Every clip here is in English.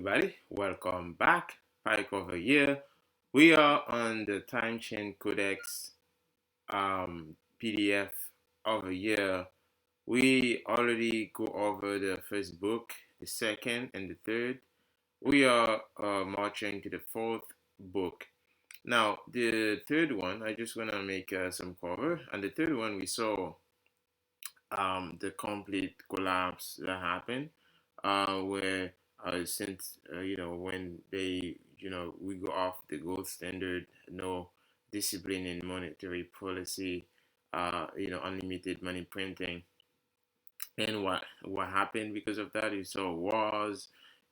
everybody. Welcome back. Pike over here. We are on the Timechain Codex PDF over here. We already go over the first book, the second, and the third. We are marching to the fourth book. Now, the third one, I just want to make some cover. And the third one, we saw the complete collapse that happened, where since when they we go off the gold standard, no discipline in monetary policy, unlimited money printing, and what happened because of that? You saw wars,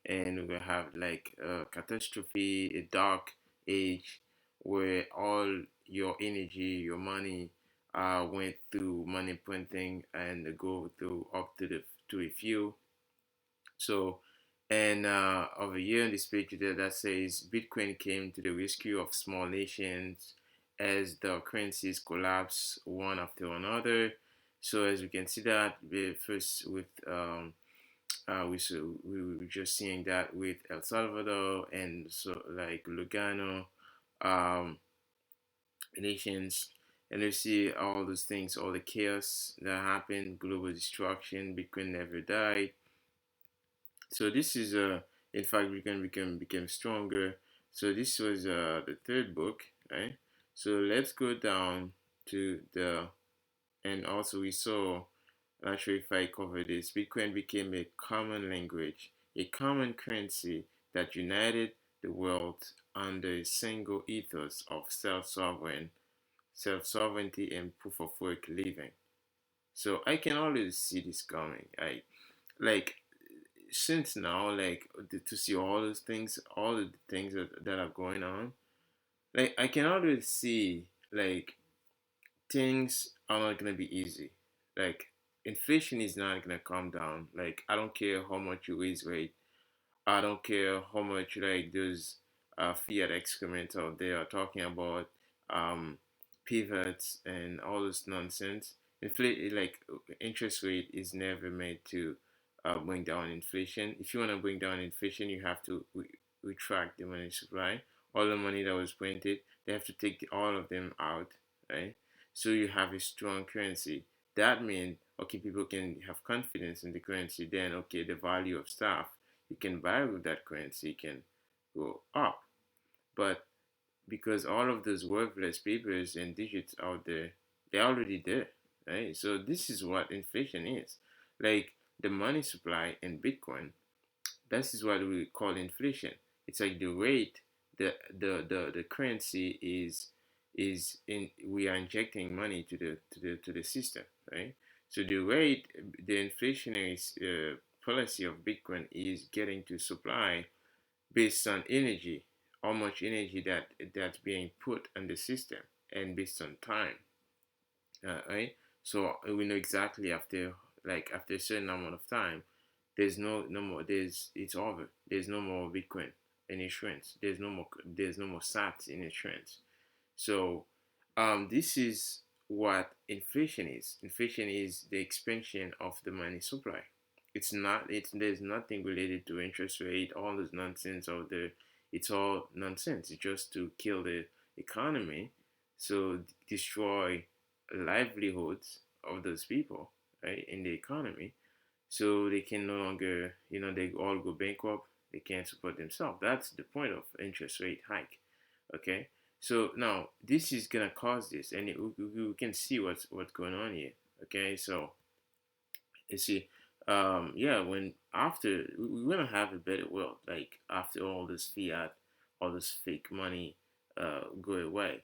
and we have like a catastrophe, a dark age, where all your energy, your money, went through money printing and go through up to a few. So, and over here in this page there that says Bitcoin came to the rescue of small nations as the currencies collapse one after another. So as we can see that first with we were just seeing that with El Salvador and so like Lugano um, nations, and you see all those things, all the chaos that happened, global destruction. Bitcoin never died. So this is in fact we can become stronger. So this was the third book, right? So let's go down to the, and also we saw, not sure if I covered this, Bitcoin became a common language, a common currency that united the world under a single ethos of self-sovereignty and proof of work living. So I can always see this coming. I like since now, like to see all those things, all the things that are going on. Like I can always see like things are not gonna be easy. Like inflation is not gonna come down. Like I don't care how much you raise rate. I don't care how much like those fiat excrements out there are talking about um, pivots and all this nonsense. Inflate like interest rate is never made to bring down inflation. If you want to bring down inflation, you have to retract the money supply. All the money that was printed, they have to take all of them out, right? So you have a strong currency. That means okay, people can have confidence in the currency. Then okay, the value of stuff you can buy with that currency can go up. But because all of those worthless papers and digits out there, they're already there, right? So this is what inflation is. Like the money supply in Bitcoin, this is what we call inflation. It's like the rate, the currency is in, we are injecting money to the system, right? So the rate, the inflationary policy of Bitcoin is getting to supply based on energy, how much energy that's being put on the system, and based on time, right? So we know exactly after a certain amount of time, there's no more. It's over. There's no more Bitcoin in insurance. There's no more SATs in insurance. So this is what inflation is. Inflation is the expansion of the money supply. It's not. There's nothing related to interest rate. All this nonsense out there. It's all nonsense. It's just to kill the economy, so destroy livelihoods of those people, right, in the economy, so they can no longer, they all go bankrupt. They can't support themselves. That's the point of interest rate hike. Okay, so now this is gonna cause this, and we can see what's going on here. Okay, so you see, yeah, when after we're gonna have a better world, like after all this fiat, all this fake money, go away.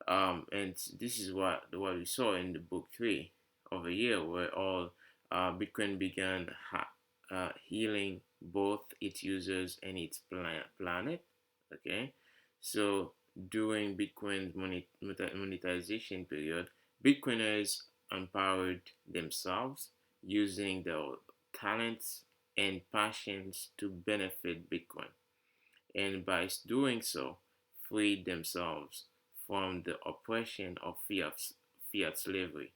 And this is what we saw in the book three of a year, where all Bitcoin began healing both its users and its planet. Okay, so during Bitcoin's monetization period, Bitcoiners empowered themselves using their talents and passions to benefit Bitcoin, and by doing so, freed themselves from the oppression of fiat slavery.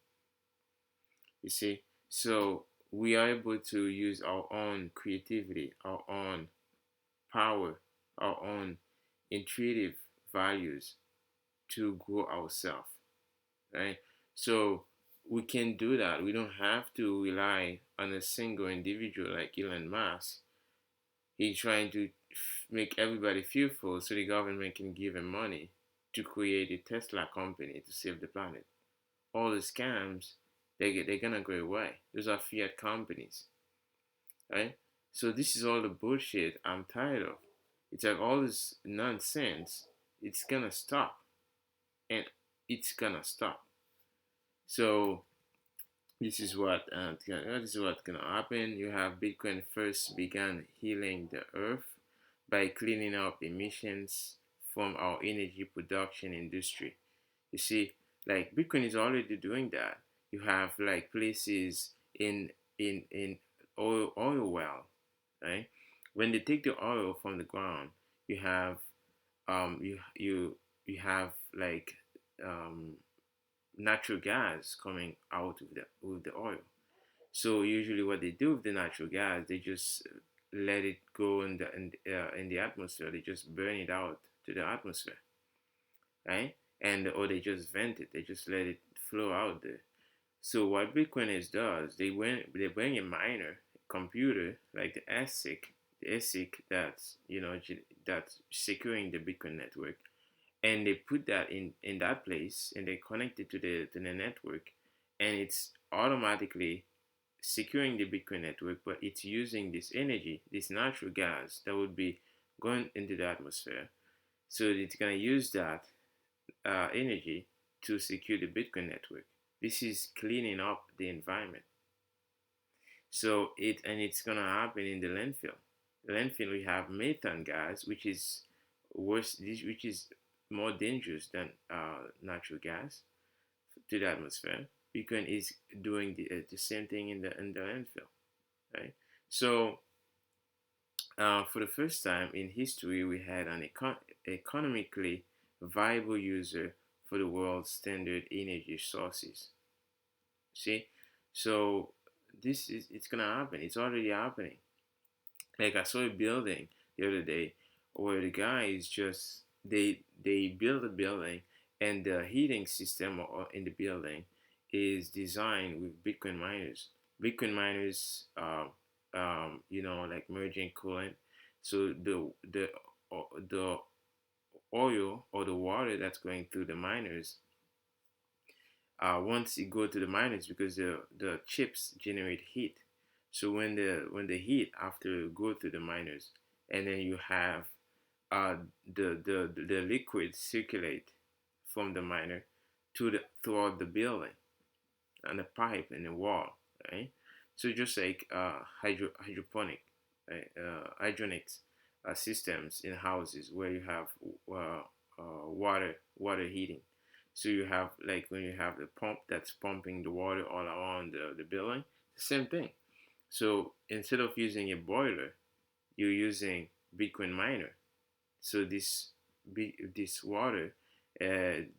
You see, so we are able to use our own creativity, our own power our own intuitive values to grow ourselves, right? So we can do that. We don't have to rely on a single individual like Elon Musk. He's trying to make everybody fearful so the government can give him money to create a Tesla company to save the planet. All the scams, they're gonna go away. Those are fiat companies, right? So this is all the bullshit I'm tired of. It's like all this nonsense. It's gonna stop, and it's gonna stop. So this is what's gonna happen. You have Bitcoin first began healing the earth by cleaning up emissions from our energy production industry. You see, like Bitcoin is already doing that. You have like places in oil well, right? When they take the oil from the ground, you have you have like um, natural gas coming out with the oil. So usually, what they do with the natural gas, they just let it go in the atmosphere. They just burn it out to the atmosphere, right? And or they just vent it. They just let it flow out there. So what Bitcoiners does, they bring a miner computer like the ASIC that's that's securing the Bitcoin network, and they put that in that place, and they connect it to the network, and it's automatically securing the Bitcoin network, but it's using this energy, this natural gas that would be going into the atmosphere. So it's gonna use that energy to secure the Bitcoin network. This is cleaning up the environment. So it's gonna happen in the landfill. The landfill we have methane gas, which is which is more dangerous than natural gas to the atmosphere. Bitcoin is doing the same thing in the landfill, right? So for the first time in history, we had an economically viable user for the world's standard energy sources. See, so this is it's gonna happen. It's already happening. Like I saw a building the other day where the guy is just they build a building, and the heating system in the building is designed with Bitcoin miners. Bitcoin miners, like merging coolant. So the oil or the water that's going through the miners, once it go to the miners, because the chips generate heat. So when the heat after go to the miners, and then you have uh, the liquid circulate from the miner to the throughout the building and the pipe and the wall, right? So just like hydroponic, right? Hydronics systems in houses where you have water heating. So you have like when you have the pump that's pumping the water all around the building, the same thing. So instead of using a boiler, you're using Bitcoin miner. So this water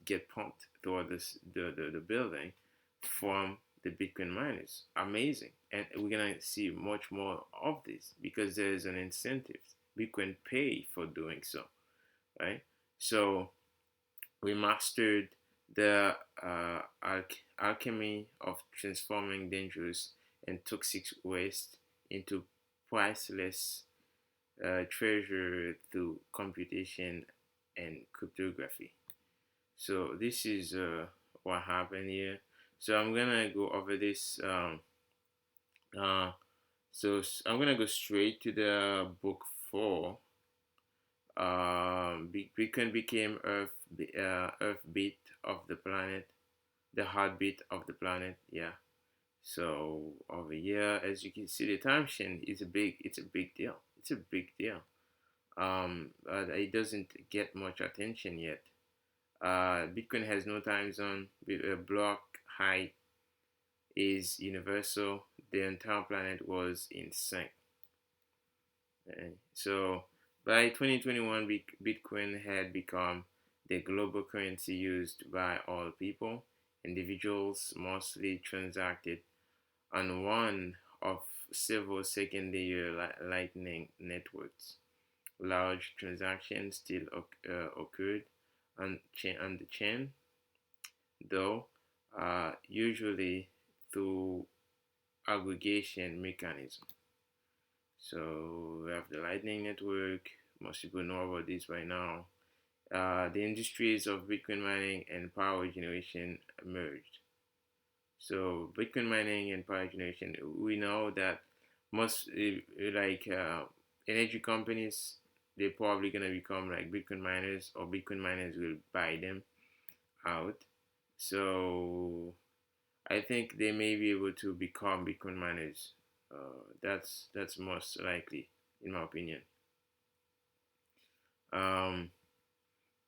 get pumped toward the building from the Bitcoin miners. Amazing. And we're gonna see much more of this because there is an incentive. Bitcoin pay for doing so, right? So we mastered the alchemy of transforming dangerous and toxic waste into priceless treasure through computation and cryptography. So this is what happened here. So I'm gonna go over this. Uh, I'm gonna go straight to the book 4. Bitcoin became Earth beat of the planet, the heartbeat of the planet. Yeah. So over here, as you can see, the time chain is it's a big deal. It's a big deal. But it doesn't get much attention yet. Bitcoin has no time zone. Block height is universal. The entire planet was in sync. So by 2021, Bitcoin had become the global currency used by all people. Individuals mostly transacted on one of several secondary lightning networks. large transactions still occurred on the chain, though usually through aggregation mechanism. So we have the Lightning Network. Most people know about this by now. The industries of Bitcoin mining and power generation merged. So Bitcoin mining and power generation, we know that most energy companies, they're probably gonna become like Bitcoin miners, or Bitcoin miners will buy them out. So I think they may be able to become Bitcoin miners. That's most likely, in my opinion. Um,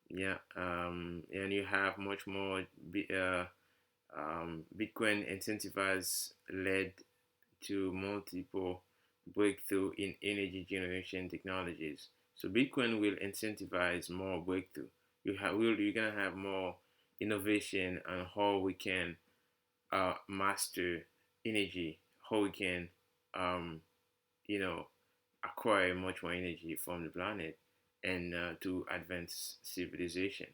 yeah, and you have much more Bitcoin incentivized led to multiple breakthrough in energy generation technologies. So Bitcoin will incentivize more breakthrough. You're gonna have more innovation on how we can master energy, how we can um, you know acquire much more energy from the planet and to advance civilization.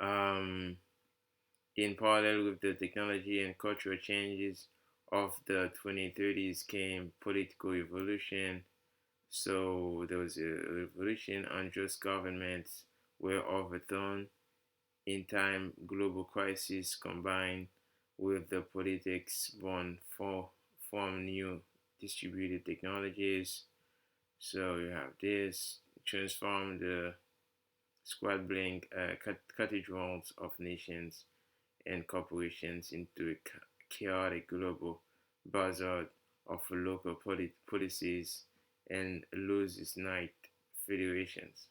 Um, in parallel with the technology and cultural changes of the 2030s came political evolution. So there was a revolution, unjust governments were overthrown. In time, global crisis combined with the politics born for from new distributed technologies. So you have this transform the squabbling cathedrals of nations and corporations into a chaotic global bazaar of local policies and loses night federations.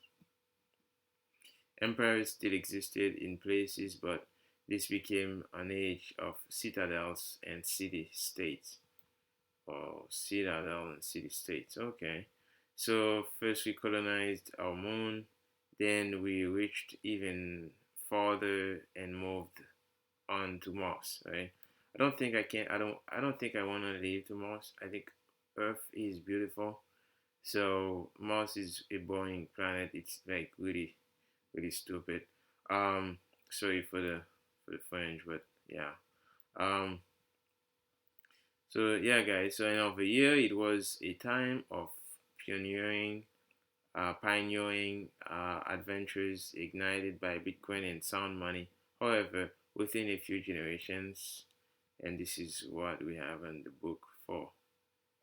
Empires still existed in places, but this became an age of citadels and city states. Or citadel and city states. Okay. So first we colonized our moon, then we reached even farther and moved on to Mars, right? I don't think I can. I don't think I want to leave to Mars. I think Earth is beautiful. So Mars is a boring planet. It's like really stupid. Um, sorry for the French, but yeah. Um, so yeah, guys. So in over here, it was a time of pioneering, adventures ignited by Bitcoin and sound money. However, within a few generations, and this is what we have in the book for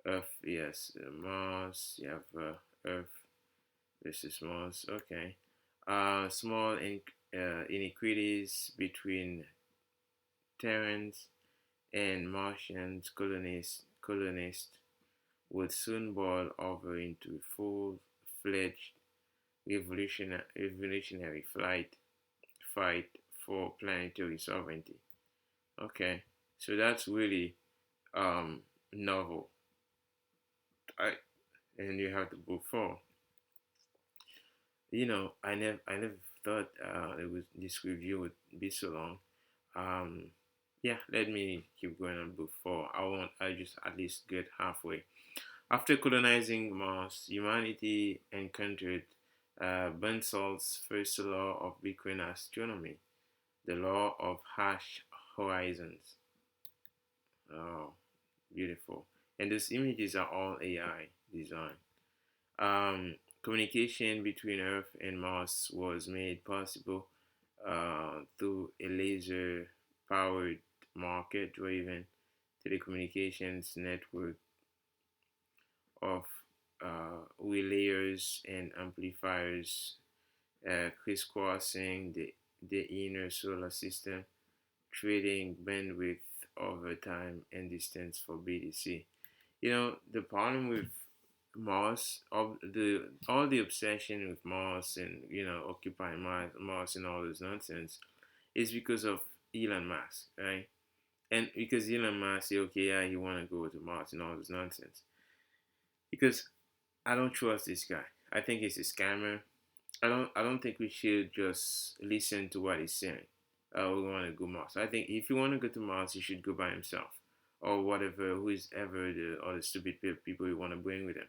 Earth. Yes, Mars. You have Earth versus Mars. Okay. Small inequities between Terrans and Martian colonists would soon boil over into full-fledged revolutionary fight for planetary sovereignty. Okay, so that's really novel. I and you have the book four. I never thought this review would be so long. Um, yeah, let me keep going on book four. I just at least get halfway. After colonizing Mars, humanity encountered Bunsel's first law of Bitcoin astronomy, the law of hash horizons. Oh, beautiful. And those images are all AI design. Communication between Earth and Mars was made possible through a laser powered market driven telecommunications network of relayers and amplifiers crisscrossing the inner solar system, trading bandwidth over time and distance for BTC. The problem with Mars, all the obsession with Mars and occupying Mars and all this nonsense is because of Elon Musk, right? And because Elon Musk say, okay, yeah, you want to go to Mars and all this nonsense. Because I don't trust this guy. I think he's a scammer. I don't think we should just listen to what he's saying. We want to go Mars. I think if you want to go to Mars, you should go by himself or whatever, who is ever the other stupid people you want to bring with him.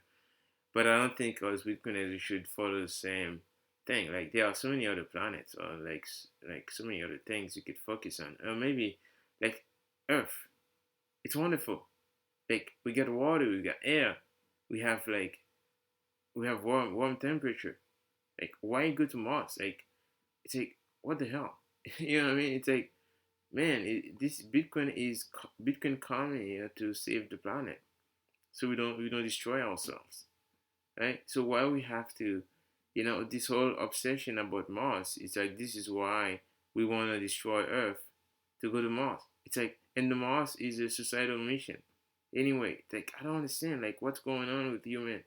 But I don't think us Bitcoiners we should follow the same thing. Like there are so many other planets, or like so many other things you could focus on, or maybe like Earth. It's wonderful. Like we got water, we got air, we have like we have warm temperature. Like why go to Mars? Like it's like what the hell? You know what I mean? It's like man, this Bitcoin coming here to save the planet, so we don't destroy ourselves, right? So why we have to, this whole obsession about Mars? It's like this is why we want to destroy Earth to go to Mars. It's like and the Mars is a societal mission. Anyway, like I don't understand like what's going on with human.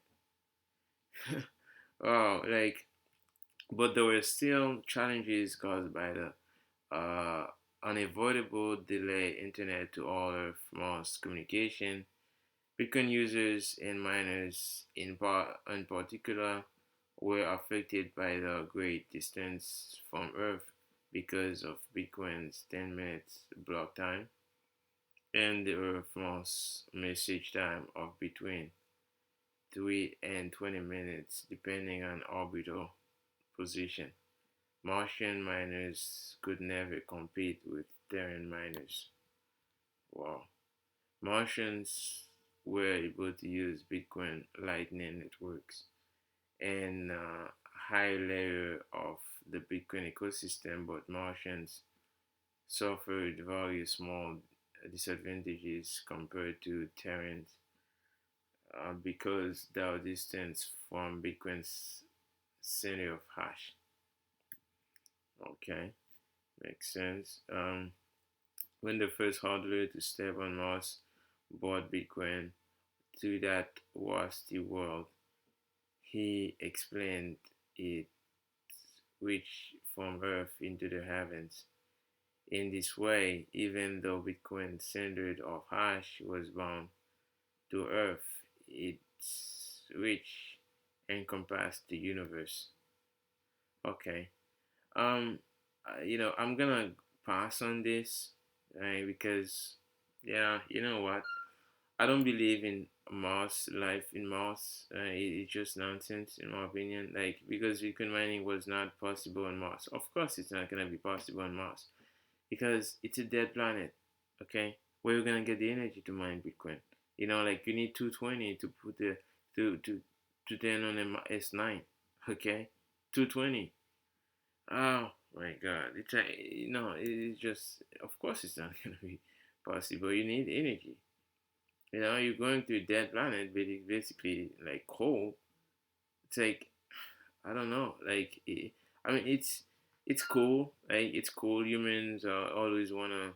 Oh, like but there were still challenges caused by the uh, unavoidable delay internet to all of Mars communication. Bitcoin users and miners in particular were affected by the great distance from Earth because of Bitcoin's 10 minutes block time and the Earth Mars message time of between 3 and 20 minutes depending on orbital position. Martian miners could never compete with Terran miners. Wow. Martians were able to use Bitcoin Lightning networks and high layer of the Bitcoin ecosystem, but Martians suffered various small disadvantages compared to Terrans because their distance from Bitcoin's center of hash. Okay, makes sense. When the first hardware to step on Mars brought Bitcoin to that wasty world, he explained it reached from Earth into the heavens. In this way, even though Bitcoin's standard of hash was bound to Earth, its reach encompassed the universe. Okay. Um, I'm gonna pass on this, right? Because, yeah, you know what? I don't believe in Mars life in Mars. It's just nonsense in my opinion. Like because Bitcoin mining was not possible on Mars. Of course, it's not gonna be possible on Mars because it's a dead planet. Okay, where you gonna get the energy to mine Bitcoin? Like you need 220 to put the to turn on an S9. Okay, 220. Oh my God, it's like it's just of course it's not gonna be possible. You need energy. You're going to a dead planet, but it's basically like cold. It's like I don't know, like I mean, it's cool. Like it's cool. Humans always wanna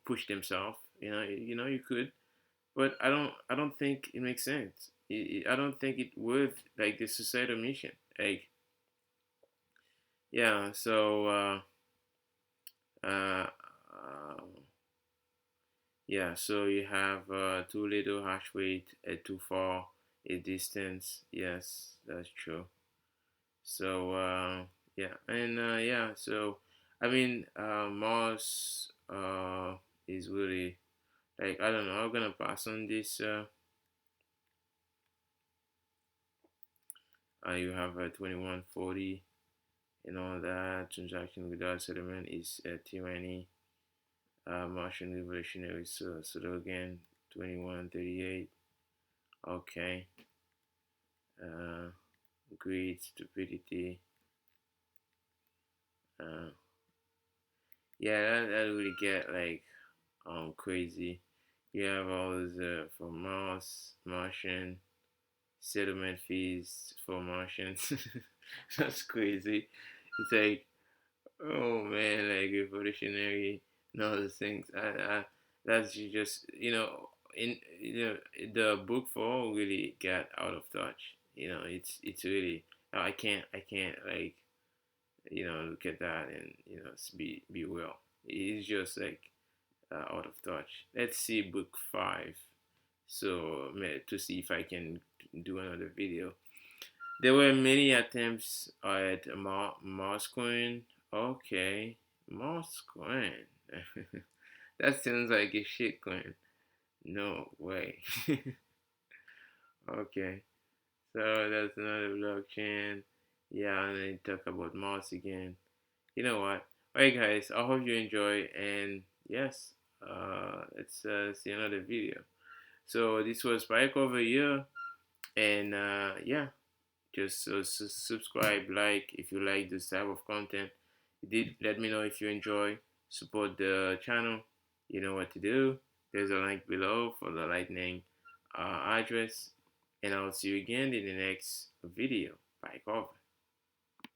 push themselves. You could, but I don't think it makes sense. I don't think it worth like the societal mission. Like yeah, so uh, uh yeah, so you have too little hash rate at too far a distance. Yes, that's true. So yeah, and yeah, so I mean Mars is really like I don't know. I'm gonna pass on this. You have 2140 and all that. Transaction without settlement is tyranny. Martian revolutionary slogan 2138. Okay. Uh, greed, stupidity. Uh, yeah, that really get like crazy. You have all those for Martian settlement fees for Martians. That's crazy. It's like, oh man, like revolutionary and all those things. That's just in the book for really got out of touch. It's really I can't like look at that and be well. It's just like out of touch. Let's see book 5. So to see if I can do another video. There were many attempts at Mars coin. Okay, Mars coin. That sounds like a shit coin. No way. Okay. So that's another blockchain. Yeah, and then talk about Mars again. You know what? Alright, guys. I hope you enjoy, and yes, let's see another video. So this was Spike over here, and yeah, just subscribe, like if you like this type of content. Did let me know if you enjoy. Support the channel. You know what to do. There's a link below for the lightning address, and I'll see you again in the next video. Bye, cover.